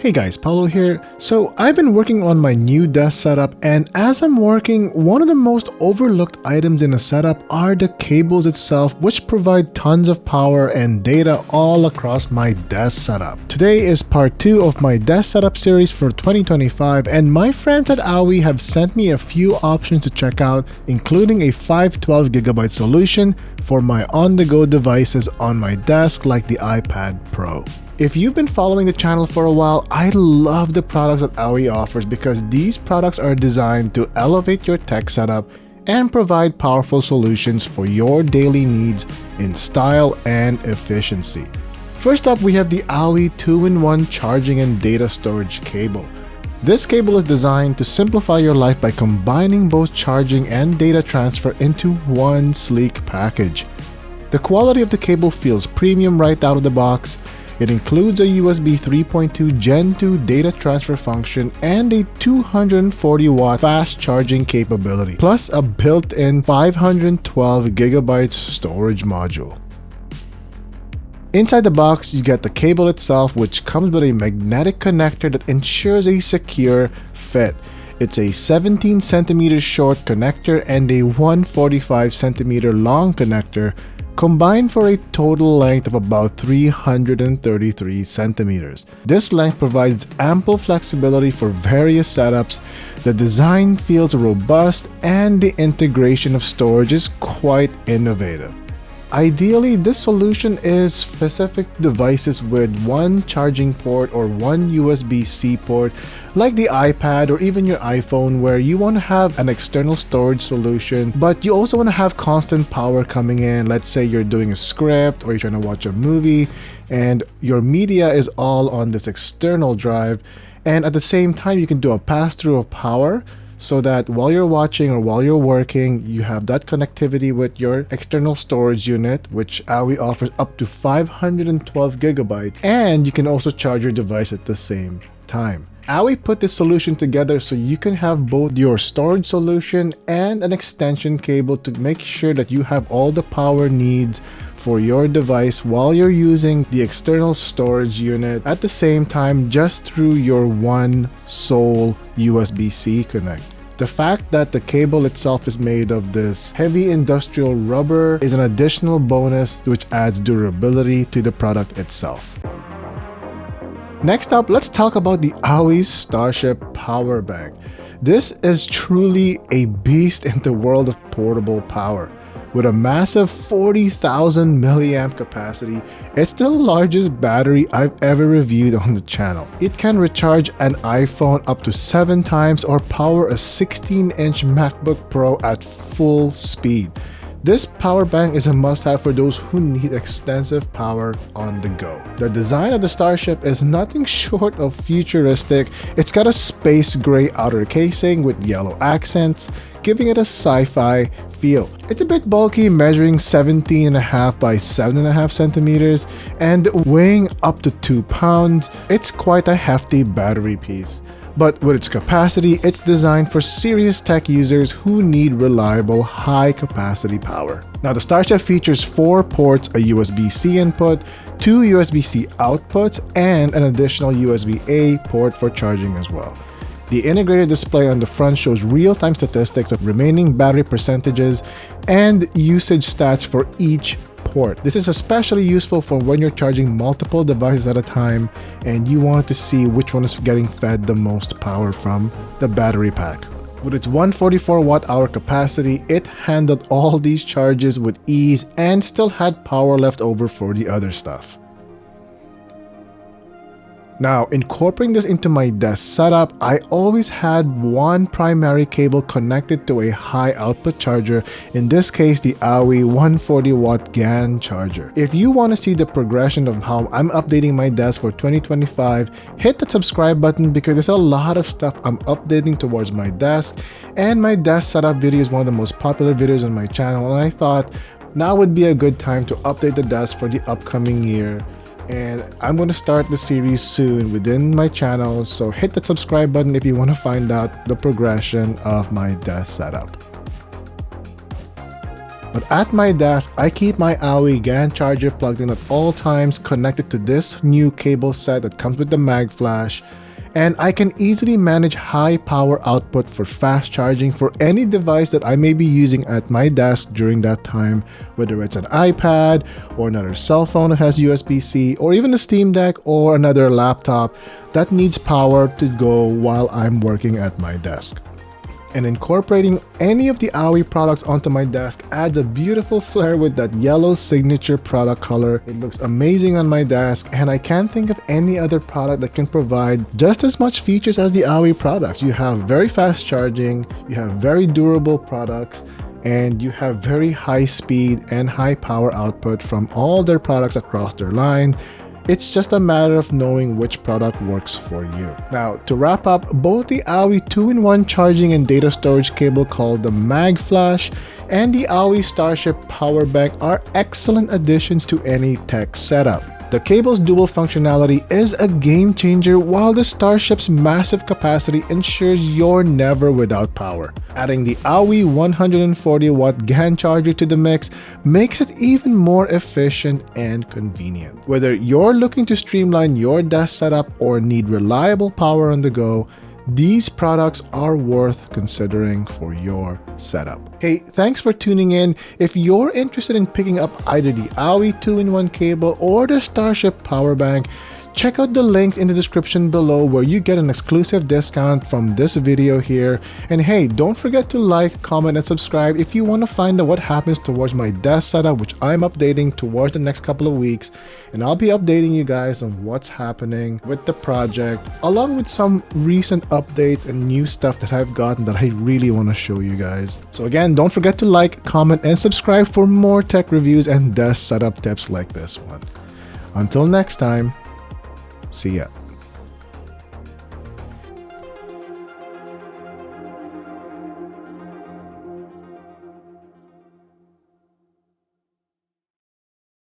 Hey guys, Paulo here. So I've been working on my new desk setup, and as I'm working, one of the most overlooked items in a setup are the cables itself, which provide tons of power and data all across my desk setup. Today is part 2 of my desk setup series for 2025, and my friends at Aohi have sent me a few options to check out, including a 512GB solution for my on-the-go devices on my desk like the iPad Pro. If you've been following the channel for a while, I love the products that Aohi offers because these products are designed to elevate your tech setup and provide powerful solutions for your daily needs in style and efficiency. First up, we have the Aohi 2-in-1 charging and data storage cable. This cable is designed to simplify your life by combining both charging and data transfer into one sleek package. The quality of the cable feels premium right out of the box. It includes a USB 3.2 Gen 2 data transfer function and a 240-watt fast charging capability, plus a built-in 512GB storage module. Inside the box, you get the cable itself, which comes with a magnetic connector that ensures a secure fit. It's a 17cm short connector and a 145cm long connector, combined for a total length of about 333 centimeters. This length provides ample flexibility for various setups. The design feels robust and the integration of storage is quite innovative. Ideally, this solution is specific to devices with one charging port or one USB-C port, like the iPad or even your iPhone, where you want to have an external storage solution, but you also want to have constant power coming in. Let's say you're doing a script or you're trying to watch a movie and your media is all on this external drive, and at the same time you can do a pass-through of power, so that while you're watching or while you're working, you have that connectivity with your external storage unit, which Aohi offers up to 512GB, and you can also charge your device at the same time. Aohi put this solution together so you can have both your storage solution and an extension cable to make sure that you have all the power needs for your device while you're using the external storage unit at the same time, just through your one sole USB-C connect. The fact that the cable itself is made of this heavy industrial rubber is an additional bonus which adds durability to the product itself. Next up, let's talk about the Aohi Starship power bank. This is truly a beast in the world of portable power. With a massive 40,000 milliamp capacity, it's the largest battery I've ever reviewed on the channel. It can recharge an iPhone up to 7 times or power a 16-inch MacBook Pro at full speed. This power bank is a must-have for those who need extensive power on the go. The design of the Starship is nothing short of futuristic. It's got a space gray outer casing with yellow accents, giving it a sci-fi feel. It's a bit bulky, measuring 17.5 by 7.5 centimeters and weighing up to 2 pounds. It's quite a hefty battery piece. But with its capacity, it's designed for serious tech users who need reliable, high-capacity power. Now, the Starship features 4 ports, a USB-C input, 2 USB-C outputs, and an additional USB-A port for charging as well. The integrated display on the front shows real-time statistics of remaining battery percentages and usage stats for each port. This is especially useful for when you're charging multiple devices at a time and you want to see which one is getting fed the most power from the battery pack. With its 144 watt-hour capacity, it handled all these charges with ease and still had power left over for the other stuff. Now, incorporating this into my desk setup, I always had one primary cable connected to a high output charger, in this case the Aohi 140 watt GAN charger. If you want to see the progression of how I'm updating my desk for 2025, hit the subscribe button because there's a lot of stuff I'm updating towards my desk, and my desk setup video is one of the most popular videos on my channel, and I thought now would be a good time to update the desk for the upcoming year. And I'm going to start the series soon within my channel, so hit the subscribe button if you want to find out the progression of my desk setup. But at my desk, I keep my Aohi GAN charger plugged in at all times, connected to this new cable set that comes with the Magflash, and I can easily manage high power output for fast charging for any device that I may be using at my desk during that time, whether it's an iPad or another cell phone that has USB-C, or even a Steam Deck or another laptop that needs power to go while I'm working at my desk. And incorporating any of the Aohi products onto my desk adds a beautiful flair with that yellow signature product color. It looks amazing on my desk, and I can't think of any other product that can provide just as much features as the Aohi products. You have very fast charging, you have very durable products, and you have very high speed and high power output from all their products across their line. It's just a matter of knowing which product works for you. Now, to wrap up, both the Aohi 2-in-1 charging and data storage cable called the Magflash and the Aohi Starship power bank are excellent additions to any tech setup. The cable's dual functionality is a game changer, while the Starship's massive capacity ensures you're never without power. Adding the Aohi 140-watt GAN charger to the mix makes it even more efficient and convenient. Whether you're looking to streamline your desk setup or need reliable power on the go, these products are worth considering for your setup. Hey, thanks for tuning in. If you're interested in picking up either the Aohi 2-in-1 cable or the Starship power bank, check out the links in the description below where you get an exclusive discount from this video here. And hey, don't forget to like, comment, and subscribe if you want to find out what happens towards my desk setup, which I'm updating towards the next couple of weeks. And I'll be updating you guys on what's happening with the project, along with some recent updates and new stuff that I've gotten that I really want to show you guys. So again, don't forget to like, comment, and subscribe for more tech reviews and desk setup tips like this one. Until next time, see ya.